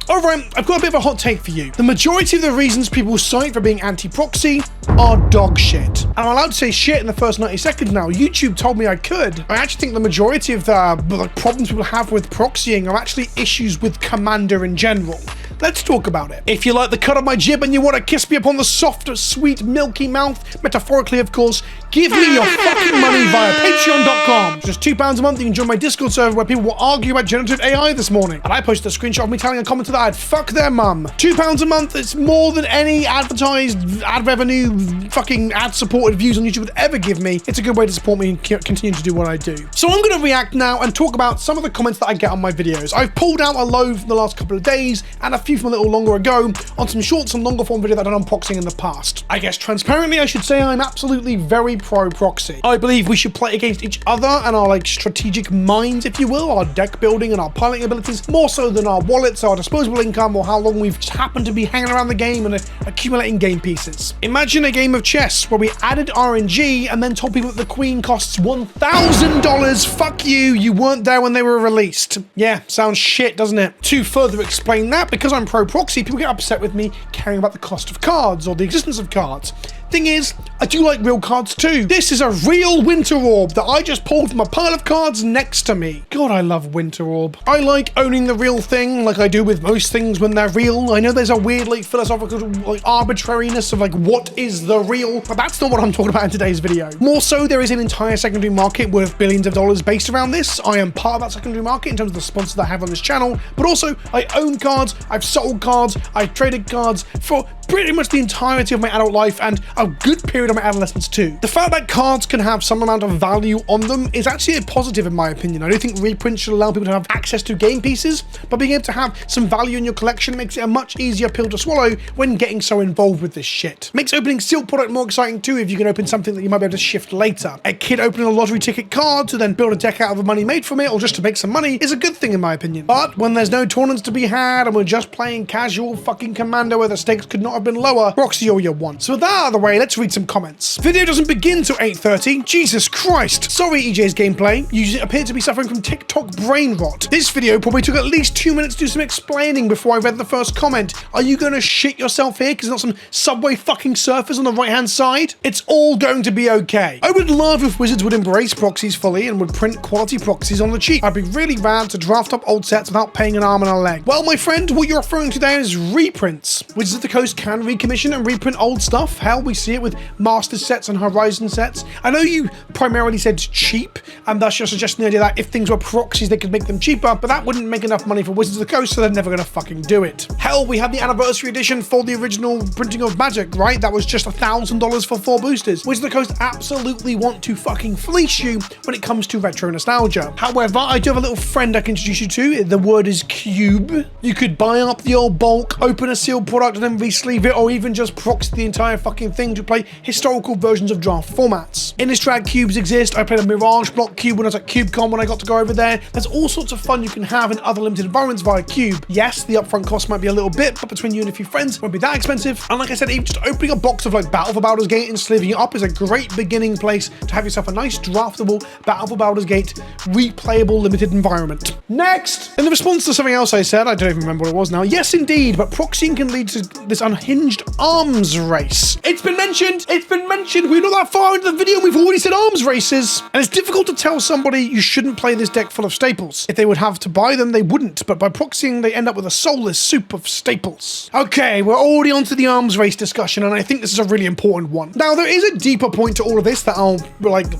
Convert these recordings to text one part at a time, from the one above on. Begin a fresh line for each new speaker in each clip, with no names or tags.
Alright, I've got a bit of a hot take for you. The majority of the reasons people cite for being anti-proxy are dog shit. And I'm allowed to say shit in the first 90 seconds now. YouTube told me I could. I actually think the majority of the problems people have with proxying are actually issues with Commander in general. Let's talk about it. If you like the cut of my jib and you want to kiss me upon the soft, sweet, milky mouth, metaphorically of course, give me your fucking money via patreon.com. Just £2 a month, you can join my Discord server where people will argue about generative AI this morning. And I posted a screenshot of me telling a commenter that I'd fuck their mum. £2 a month, it's more than any advertised, ad revenue, fucking ad-supported views on YouTube would ever give me. It's a good way to support me and continue to do what I do. So I'm going to react now and talk about some of the comments that I get on my videos. I've pulled out a load from the last couple of days and a few from a little longer ago on some shorts and longer form videos that I've done unboxing in the past. I guess transparently I should say I'm absolutely very pro-proxy. I believe we should play against each other and our strategic minds, if you will, our deck building and our piloting abilities, more so than our wallets, our disposable income, or how long we've just happened to be hanging around the game and accumulating game pieces. Imagine a game of chess where we added RNG and then told people that the queen costs $1,000. Fuck you, you weren't there when they were released. Yeah, sounds shit, doesn't it? To further explain that, because I'm pro-proxy, people get upset with me caring about the cost of cards or the existence of cards. Thing is, I do like real cards too. This is a real Winter Orb that I just pulled from a pile of cards next to me. God, I love Winter Orb. I like owning the real thing like I do with most things when they're real. I know there's a weird philosophical arbitrariness of what is the real, but that's not what I'm talking about in today's video. More so, there is an entire secondary market worth billions of dollars based around this. I am part of that secondary market in terms of the sponsors that I have on this channel, but also I own cards, I've sold cards, I've traded cards for pretty much the entirety of my adult life and a good period of my adolescence too. The fact that cards can have some amount of value on them is actually a positive in my opinion. I do think reprints should allow people to have access to game pieces, but being able to have some value in your collection makes it a much easier pill to swallow when getting so involved with this shit. Makes opening sealed product more exciting too if you can open something that you might be able to shift later. A kid opening a lottery ticket card to then build a deck out of the money made from it or just to make some money is a good thing in my opinion. But when there's no tournaments to be had and we're just playing casual fucking Commander where the stakes could not have been lower, proxy all you want. So with that out of the way, let's read some comments. Video doesn't begin till 8:30. Jesus Christ. Sorry EJ's gameplay. You appear to be suffering from TikTok brain rot. This video probably took at least 2 minutes to do some explaining before I read the first comment. Are you gonna shit yourself here because there's not some Subway fucking surfers on the right hand side? It's all going to be okay. I would love if Wizards would embrace proxies fully and would print quality proxies on the cheap. I'd be really rad to draft up old sets without paying an arm and a leg. Well, my friend, what you're referring to there is reprints. Wizards of the Coast can recommission and reprint old stuff. Hell, we see it with Masters sets and Horizon sets. I know you primarily said cheap, and thus you're suggesting the idea that if things were proxies, they could make them cheaper, but that wouldn't make enough money for Wizards of the Coast, so they're never gonna fucking do it. Hell, we had the anniversary edition for the original printing of Magic, right? That was just $1,000 for 4 boosters. Wizards of the Coast absolutely want to fucking fleece you when it comes to retro nostalgia. However, I do have a little friend I can introduce you to. The word is Cube. You could buy up the old bulk, open a sealed product, and then re-sleeve it, or even just proxy the entire fucking thing to play historical versions of draft formats. Innistrad cubes exist. I played a Mirage block cube when I was at CubeCon when I got to go over there. There's all sorts of fun you can have in other limited environments via Cube. Yes, the upfront cost might be a little bit, but between you and a few friends, it won't be that expensive. And like I said, even just opening a box of Battle for Baldur's Gate and sleeving it up is a great beginning place to have yourself a nice draftable Battle for Baldur's Gate replayable limited environment. Next! In the response to something else I said, I don't even remember what it was now. Yes, indeed, but proxying can lead to this unhinged arms race. It's been mentioned! We're not that far into the video and we've already said arms races. And it's difficult to tell somebody you shouldn't play this deck full of staples. If they would have to buy them, they wouldn't, but by proxying, they end up with a soulless soup of staples. Okay, we're already onto the arms race discussion, and I think this is a really important one. Now, there is a deeper point to all of this that I'll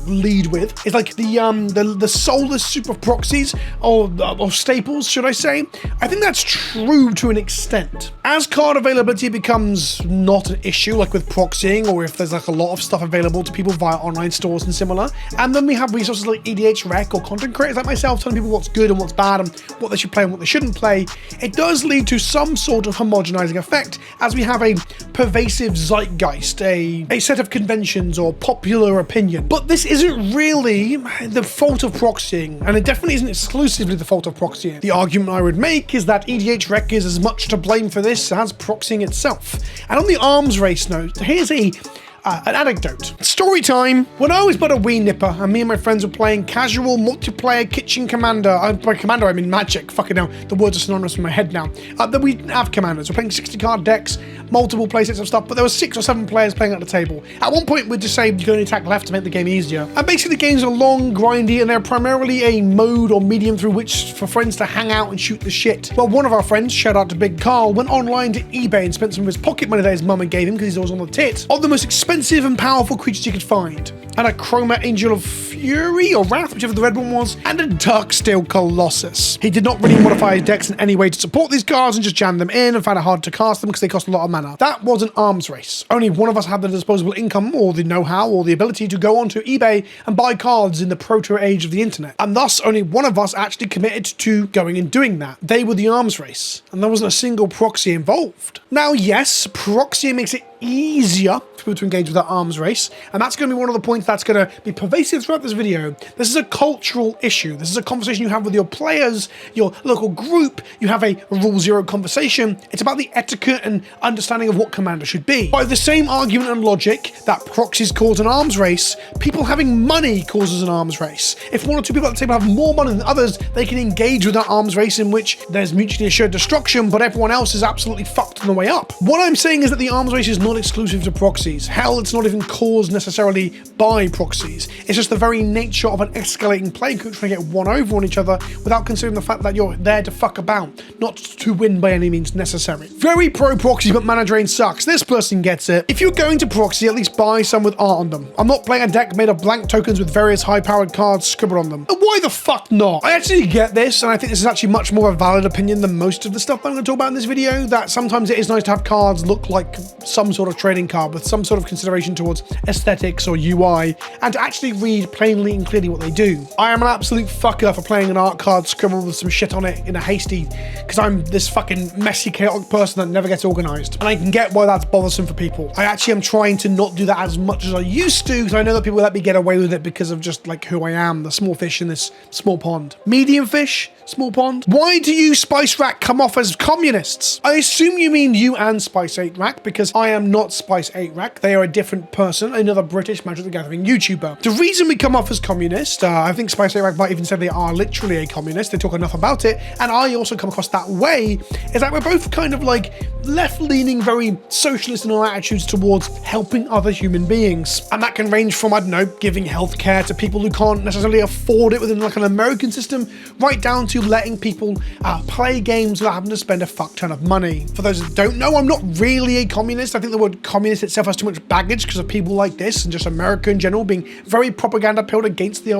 lead with. It's the soulless soup of proxies, or staples, should I say. I think that's true to an extent. As card availability becomes not an issue, like with proxying, or if there's a lot of stuff available to people via online stores and similar, and then we have resources like EDH Rec or content creators like myself telling people what's good and what's bad and what they should play and what they shouldn't play, it does lead to some sort of homogenizing effect as we have a pervasive zeitgeist, a set of conventions or popular opinion. But this isn't really the fault of proxying, and it definitely isn't exclusively the fault of proxying. The argument I would make is that EDH Rec is as much to blame for this as proxying itself. And on the arms race note, here's a an anecdote. Story time. When I was but a wee nipper and me and my friends were playing casual multiplayer kitchen commander, by commander I mean magic, fucking hell, the words are synonymous in my head now. Then we have commanders, we're playing 60 card decks, multiple playsets of stuff, but there were 6 or 7 players playing at the table. At one point we'd just say you can only attack left to make the game easier. And basically the games are long, grindy, and they're primarily a mode or medium through which for friends to hang out and shoot the shit. Well, one of our friends, shout out to Big Carl, went online to eBay and spent some of his pocket money that his mum gave him because he's always on the tit, on the most expensive and powerful creatures you could find. And a Chroma Angel of Fury or Wrath, whichever the red one was, and a Darksteel Colossus. He did not really modify his decks in any way to support these cards and just jammed them in and found it hard to cast them because they cost a lot of mana. That was an arms race. Only one of us had the disposable income or the know-how or the ability to go onto eBay and buy cards in the proto-age of the internet. And thus, only one of us actually committed to going and doing that. They were the arms race, and there wasn't a single proxy involved. Now, yes, proxy makes it easier for people to engage with that arms race, and that's going to be one of the points that's going to be pervasive throughout this video. This is a cultural issue. This is a conversation you have with your players, your local group. You have a rule zero conversation. It's about the etiquette and understanding of what commander should be. By the same argument and logic that proxies cause an arms race, people having money causes an arms race. If 1 or 2 people at the table have more money than others, they can engage with that arms race in which there's mutually assured destruction, but everyone else is absolutely fucked on the way up. What I'm saying is that the arms race is not exclusive to proxies. Hell, it's not even caused necessarily by proxies. It's just the very nature of an escalating play group trying to get one over on each other without considering the fact that you're there to fuck about, not to win by any means necessary. Very pro proxy, but mana drain sucks. This person gets it. If you're going to proxy, at least buy some with art on them. I'm not playing a deck made of blank tokens with various high-powered cards scribbled on them. And why the fuck not? I actually get this, and I think this is actually much more a valid opinion than most of the stuff that I'm going to talk about in this video, that sometimes it is nice to have cards look like some sort of trading card with some sort of consideration towards aesthetics or UI, and to actually read plainly and clearly what they do. I am an absolute fucker for playing an art card scribbled with some shit on it in a hasty, because I'm this fucking messy, chaotic person that never gets organized. And I can get why that's bothersome for people. I actually am trying to not do that as much as I used to, because I know that people let me get away with it because of just like who I am, the small fish in this small pond. Medium fish? Small pond? Why do you, Spice Rack, come off as communists? I assume you mean you and Spice 8 Rack, because I am not Spice 8 Rack. They are a different person, another British Magic the Gathering YouTuber. The reason we come off as communist, I think Spice 8 Rack might even say they are literally a communist, they talk enough about it, and I also come across that way, is that we're both kind of like left-leaning, very socialist in our attitudes towards helping other human beings. And that can range from, I don't know, giving healthcare to people who can't necessarily afford it within like an American system, right down to letting people play games without having to spend a fuck ton of money. For those that don't know, I'm not really a communist. I think the word communist itself has too much baggage because of people like this and just America in general being very propaganda-pilled against the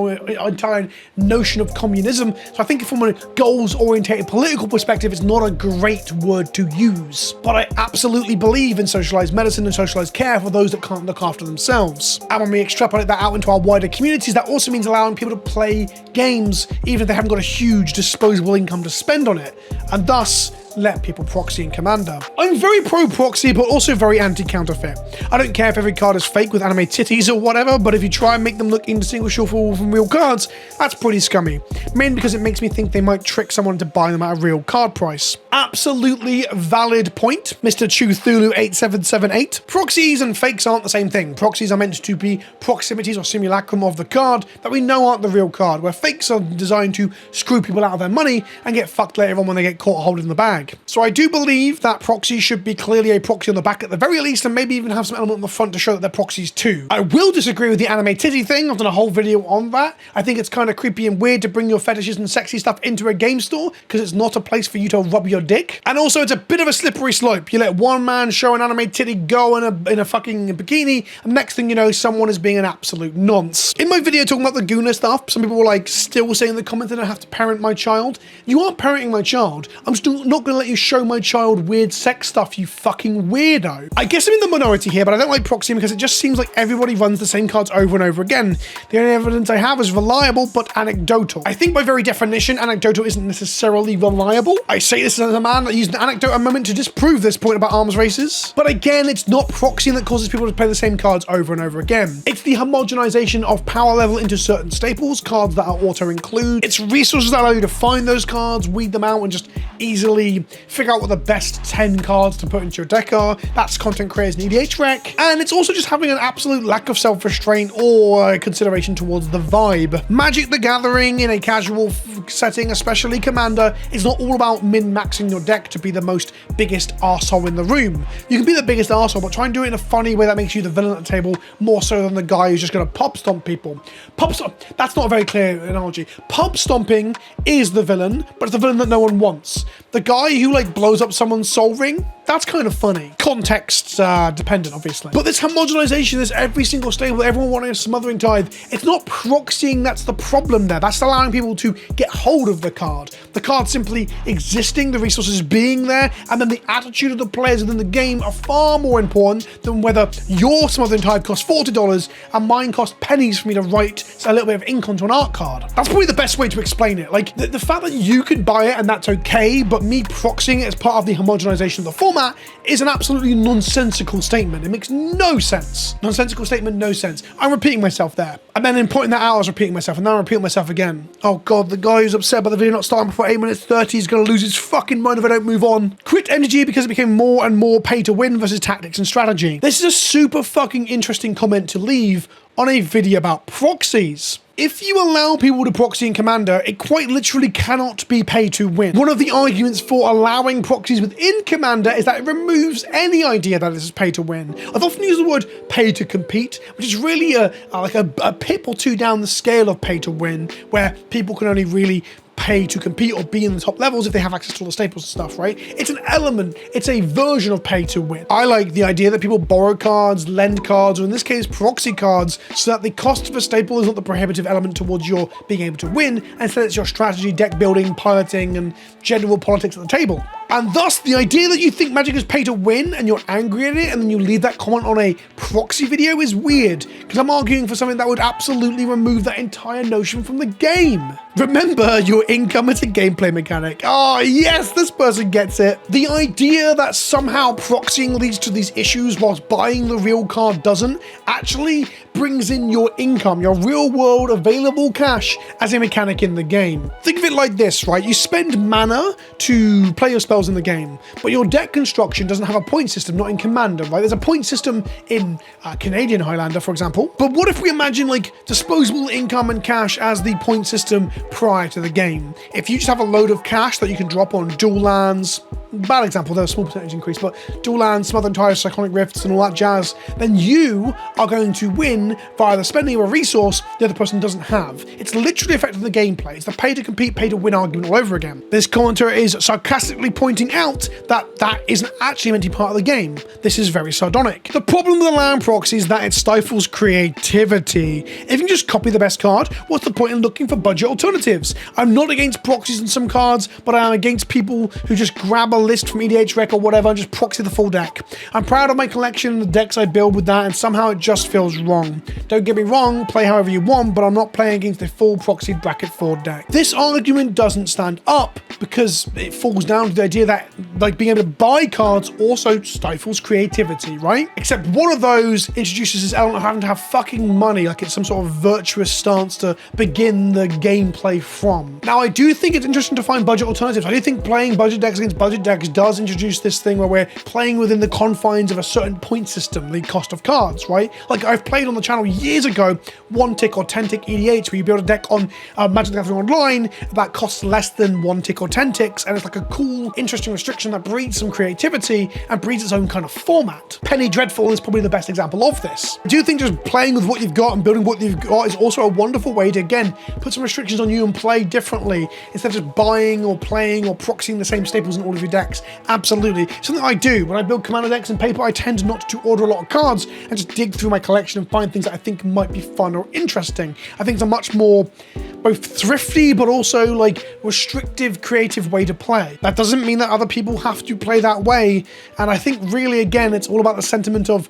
entire notion of communism. So I think from a goals-orientated political perspective, it's not a great word to use. But I absolutely believe in socialized medicine and socialized care for those that can't look after themselves. And when we extrapolate that out into our wider communities, that also means allowing people to play games even if they haven't got a huge disposable income to spend on it, and thus let people proxy in Commander. I'm very pro-proxy, but also very anti-counterfeit. I don't care if every card is fake with anime titties or whatever, but if you try and make them look indistinguishable from real cards, that's pretty scummy. Mainly because it makes me think they might trick someone to buy them at a real card price. Absolutely valid point, Mr. Chuthulu8778. Proxies and fakes aren't the same thing. Proxies are meant to be proximities or simulacrum of the card that we know aren't the real card, where fakes are designed to screw people out of their money and get fucked later on when they get caught holding the bag. So I do believe that proxy should be clearly a proxy on the back at the very least, and maybe even have some element on the front to show that they're proxies too. I will disagree with the anime titty thing. I've done a whole video on that. I think it's kind of creepy and weird to bring your fetishes and sexy stuff into a game store because it's not a place for you to rub your dick. And also it's a bit of a slippery slope. You let one man show an anime titty go in a fucking bikini, and next thing you know, someone is being an absolute nonce. In my video talking about the Guna stuff, some people were like still saying in the comments that I have to parent my child. You aren't parenting my child. I'm still not going to let you show my child weird sex stuff, you fucking weirdo. I guess I'm in the minority here, but I don't like proxying because it just seems like everybody runs the same cards over and over again. The only evidence I have is reliable but anecdotal. I think by very definition, anecdotal isn't necessarily reliable. I say this as a man that used an anecdote a moment to disprove this point about arms races. But again, it's not proxying that causes people to play the same cards over and over again. It's the homogenization of power level into certain staples, cards that are auto-include. It's resources that allow you to find those cards, weed them out, and just easily figure out what the best 10 cards to put into your deck are. That's content creators in EDH Rec. And it's also just having an absolute lack of self-restraint or consideration towards the vibe. Magic the Gathering in a casual setting, especially Commander, is not all about min-maxing your deck to be the biggest arsehole in the room. You can be the biggest arsehole, but try and do it in a funny way that makes you the villain at the table more so than the guy who's just going to pub stomp people. That's not a very clear analogy. Pub stomping is the villain, but it's the villain that no one wants. The guy who like blows up someone's soul ring, that's kind of funny. Context dependent, obviously. But this homogenization, this every single stable, everyone wanting a smothering tithe, it's not proxying that's the problem there. That's allowing people to get hold of the card. The card simply existing, the resources being there, and then the attitude of the players within the game are far more important than whether your smothering tithe costs $40 and mine costs pennies for me to write a little bit of ink onto an art card. That's probably the best way to explain it. Like, the fact that you can buy it and that's okay, but me proxying it as part of the homogenization of the format is an absolutely nonsensical statement. It makes no sense. Nonsensical statement, no sense. I'm repeating myself there. And then in pointing that out, I was repeating myself, and now I'm repeating myself again. Oh god, the guy who's upset about the video not starting before 8 minutes 30 is going to lose his fucking mind if I don't move on. Quit energy because it became more and more pay to win versus tactics and strategy. This is a super fucking interesting comment to leave on a video about proxies. If you allow people to proxy in Commander, it quite literally cannot be pay to win. One of the arguments for allowing proxies within Commander is that it removes any idea that this is pay to win. I've often used the word pay to compete, which is really like a pip or two down the scale of pay to win, where people can only really pay to compete or be in the top levels if they have access to all the staples and stuff, right? It's an element, it's a version of pay to win. I like the idea that people borrow cards, lend cards, or in this case, proxy cards, so that the cost of a staple is not the prohibitive element towards your being able to win, and instead it's your strategy, deck building, piloting, and general politics at the table. And thus, the idea that you think Magic is pay to win and you're angry at it and then you leave that comment on a proxy video is weird, because I'm arguing for something that would absolutely remove that entire notion from the game. Remember, your income is a gameplay mechanic. Oh yes, this person gets it. The idea that somehow proxying leads to these issues whilst buying the real card doesn't actually brings in your income, your real world available cash as a mechanic in the game. Think of it like this, right? You spend mana to play your spells in the game, but your deck construction doesn't have a point system, not in Commander, right? There's a point system in Canadian Highlander, for example. But what if we imagine like disposable income and cash as the point system prior to the game? If you just have a load of cash that you can drop on dual lands, bad example, there's a small percentage increase, but dual lands, smothering tithes, cyclonic rifts, and all that jazz, then you are going to win via the spending of a resource the other person doesn't have. It's literally affecting the gameplay. It's the pay to compete, pay to win argument all over again. This commenter is sarcastically pointing out that that isn't actually meant to be part of the game. This is very sardonic. The problem with allowing proxy is that it stifles creativity. If you can just copy the best card, what's the point in looking for budget alternatives? I'm not against proxies in some cards, but I am against people who just grab a list from EDH Rec or whatever and just proxy the full deck. I'm proud of my collection and the decks I build with that, and somehow it just feels wrong. Don't get me wrong, play however you want, but I'm not playing against a full proxied bracket 4 deck. This argument doesn't stand up because it falls down to the idea that like being able to buy cards also stifles creativity, right? Except one of those introduces this element of having to have fucking money, like it's some sort of virtuous stance to begin the gameplay from. Now, I do think it's interesting to find budget alternatives. I do think playing budget decks against budget decks does introduce this thing where we're playing within the confines of a certain point system, the cost of cards, right? Like I've played on the channel years ago, 1 tick or 10 tick EDH, where you build a deck on Magic the Gathering Online that costs less than 1 tick or 10 ticks, and it's like a cool, interesting restriction that breeds some creativity and breeds its own kind of format. Penny Dreadful is probably the best example of this. I do think just playing with what you've got and building what you've got is also a wonderful way to, again, put some restrictions on you and play differently instead of just buying or playing or proxying the same staples in all of your decks. Absolutely. Something I do when I build Commander decks in paper. I tend not to order a lot of cards and just dig through my collection and find things that I think might be fun or interesting. I think it's a much more both thrifty but also like restrictive, creative way to play. That doesn't mean that other people have to play that way, and I think really again it's all about the sentiment of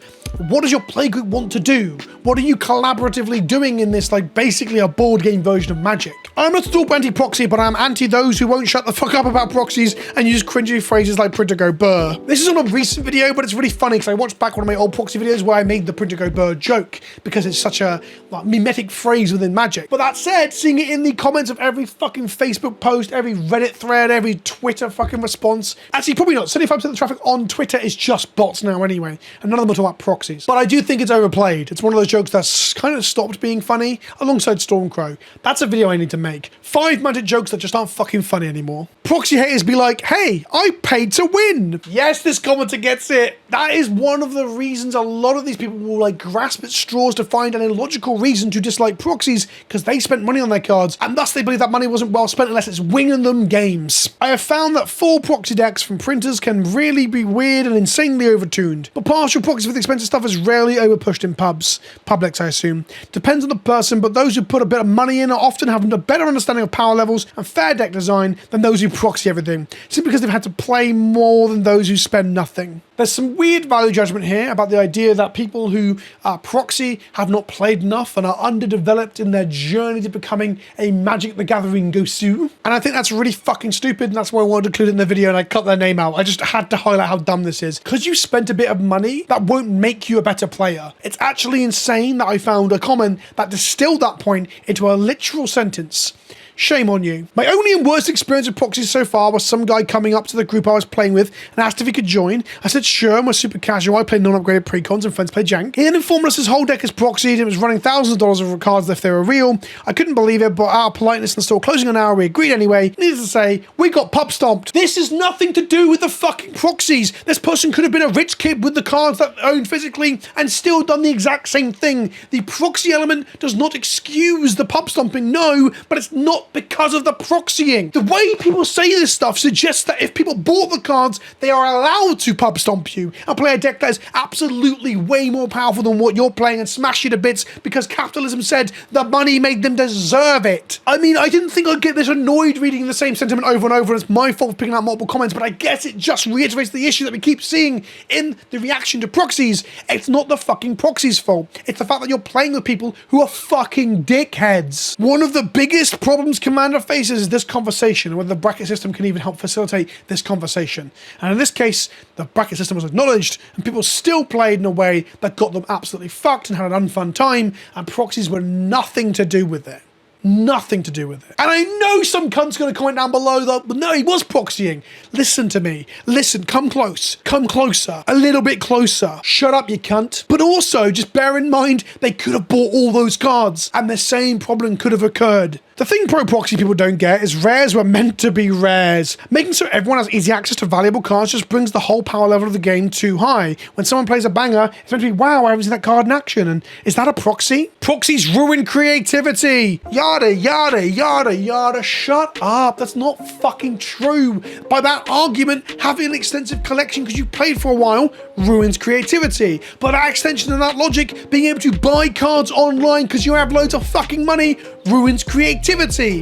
what does your playgroup want to do? What are you collaboratively doing in this, like basically a board game version of Magic? I'm not at all anti-proxy, but I'm anti those who won't shut the fuck up about proxies and use cringy phrases like print to go burr. This is not a recent video, but it's really funny because I watched back one of my old proxy videos where I made the print to go burr joke because it's such a like mimetic phrase within Magic. But that said, seeing it in the comments of every fucking Facebook post, every Reddit thread, every Twitter fucking response. Actually, probably not. 75% of the traffic on Twitter is just bots now anyway, and none of them are talking about proxies. But I do think it's overplayed. It's one of those jokes that's kind of stopped being funny alongside Stormcrow. That's a video I need to make. 5 magic jokes that just aren't fucking funny anymore. Proxy haters be like, hey, I paid to win. Yes, this commenter gets it. That is one of the reasons a lot of these people will like grasp at straws to find an illogical reason to dislike proxies, because they spent money on their cards, and thus they believe that money wasn't well spent unless it's winging them games. I have found that full proxy decks from printers can really be weird and insanely overtuned, but partial proxies with expensive stuff is rarely overpushed in publics, I assume. Depends on the person, but those who put a bit of money in are often having a better understanding of power levels and fair deck design than those who proxy everything, simply because they've had to play more than those who spend nothing. There's some weird value judgment here about the idea that people who proxy have not played enough and are underdeveloped in their journey to becoming a Magic the Gathering Gosu. And I think that's really fucking stupid, and that's why I wanted to include it in the video, and I cut their name out. I just had to highlight how dumb this is. Because you spent a bit of money, that won't make you a better player. It's actually insane that I found a comment that distilled that point into a literal sentence. Shame on you. My only and worst experience with proxies so far was some guy coming up to the group I was playing with and asked if he could join. I said sure, and was super casual. I play non-upgraded precons and friends play jank. He then informed us his whole deck is proxied and it was running thousands of dollars of cards if they were real. I couldn't believe it, but out of politeness and still closing an hour, we agreed anyway. Needless to say, we got pub stomped. This is nothing to do with the fucking proxies. This person could have been a rich kid with the cards that owned physically and still done the exact same thing. The proxy element does not excuse the pub stomping, no, but it's not because of the proxying. The way people say this stuff suggests that if people bought the cards, they are allowed to pub stomp you and play a deck that is absolutely way more powerful than what you're playing and smash you to bits because capitalism said the money made them deserve it. I mean, I didn't think I'd get this annoyed reading the same sentiment over and over, and it's my fault for picking out multiple comments, but I guess it just reiterates the issue that we keep seeing in the reaction to proxies. It's not the fucking proxies' fault. It's the fact that you're playing with people who are fucking dickheads. One of the biggest problems Commander faces is this conversation, and whether the bracket system can even help facilitate this conversation. And in this case, the bracket system was acknowledged, and people still played in a way that got them absolutely fucked and had an unfun time, and proxies were nothing to do with it. Nothing to do with it. And I know some cunt's going to comment down below that, but no, he was proxying. Listen to me. Listen, come close. Come closer. A little bit closer. Shut up, you cunt. But also, just bear in mind, they could have bought all those cards, and the same problem could have occurred. The thing pro-proxy people don't get is rares were meant to be rares. Making so everyone has easy access to valuable cards just brings the whole power level of the game too high. When someone plays a banger, it's meant to be, wow, I haven't seen that card in action, and is that a proxy? Proxies ruin creativity. Yada, yada, yada, yada. Shut up. That's not fucking true. By that argument, having an extensive collection because you played for a while ruins creativity. By that extension and that logic, being able to buy cards online because you have loads of fucking money ruins creativity.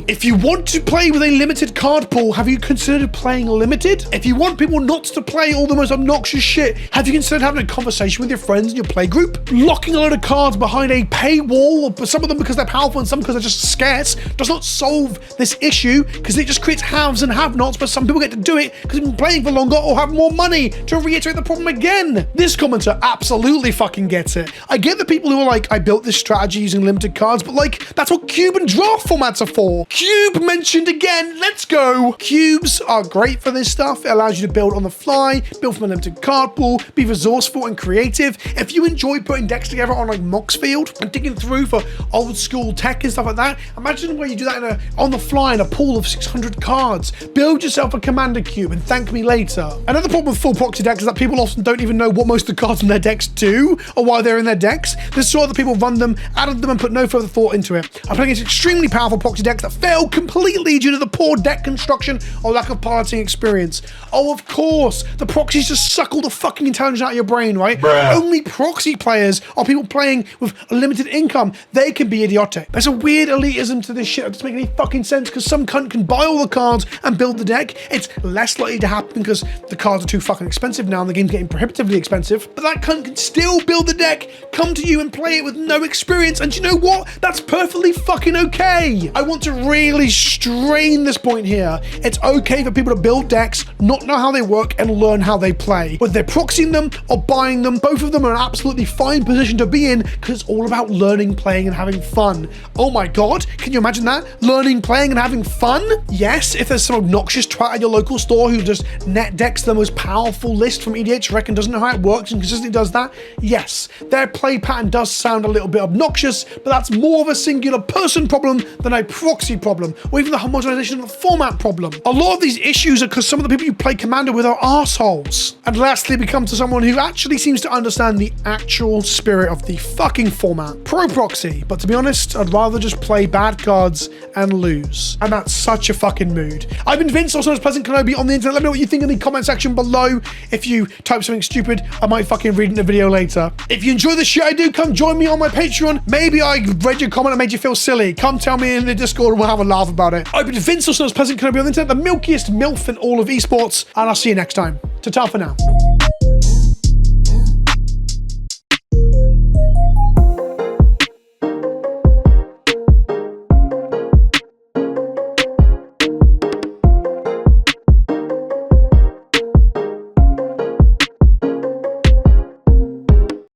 If you want to play with a limited card pool, have you considered playing limited? If you want people not to play all the most obnoxious shit, have you considered having a conversation with your friends in your play group? Locking a load of cards behind a paywall, some of them because they're powerful and some because they're just scarce, does not solve this issue because it just creates haves and have-nots, but some people get to do it because they've been playing for longer or have more money. To reiterate the problem again, this commenter absolutely fucking gets it. I get the people who are like, I built this strategy using limited cards, but like, that's what cube and draft formats are for. Cube mentioned again, let's go. Cubes are great for this stuff. It allows you to build on the fly, build from a limited card pool, be resourceful and creative. If you enjoy putting decks together on like Moxfield and digging through for old school tech and stuff like that, imagine where you do that on the fly in a pool of 600 cards. Build yourself a commander cube and thank me later. Another problem with full proxy decks is that people often don't even know what most of the cards in their decks do or why they're in their decks. This is why the people run them, added them and put no further thought into it. I'm playing against extremely powerful proxy decks that fail completely due to the poor deck construction or lack of piloting experience. Oh, of course, the proxies just suck all the fucking intelligence out of your brain, right? Bruh. Only proxy players are people playing with a limited income. They can be idiotic. There's a weird elitism to this shit that doesn't make any fucking sense because some cunt can buy all the cards and build the deck. It's less likely to happen because the cards are too fucking expensive now and the game's getting prohibitively expensive. But that cunt can still build the deck, come to you and play it with no experience. And you know what? That's perfectly fucking fucking okay. I want to really strain this point here. It's okay for people to build decks, not know how they work, and learn how they play. Whether they're proxying them or buying them, both of them are an absolutely fine position to be in because it's all about learning, playing, and having fun. Oh my God, can you imagine that? Learning, playing, and having fun? Yes, if there's some obnoxious twat at your local store who just net decks the most powerful list from EDH Rec and doesn't know how it works and consistently does that, yes, their play pattern does sound a little bit obnoxious, but that's more of a singular person problem than a proxy problem, or even the homogenization of the format problem. A lot of these issues are because some of the people you play Commander with are assholes. And lastly, we come to someone who actually seems to understand the actual spirit of the fucking format. Pro proxy, but to be honest, I'd rather just play bad cards and lose. And that's such a fucking mood. I've been Vince, also known as PleasantKenobi on the internet. Let me know what you think in the comment section below. If you type something stupid, I might fucking read it in the video later. If you enjoy the shit I do, come join me on my Patreon. Maybe I read your comment and made you feel silly. Come tell me in the Discord and we'll have a laugh about it. I've been Vince, also known as PleasantKenobi on the internet, the milkiest MILF in all of esports, and I'll see you next time. Ta-ta for now.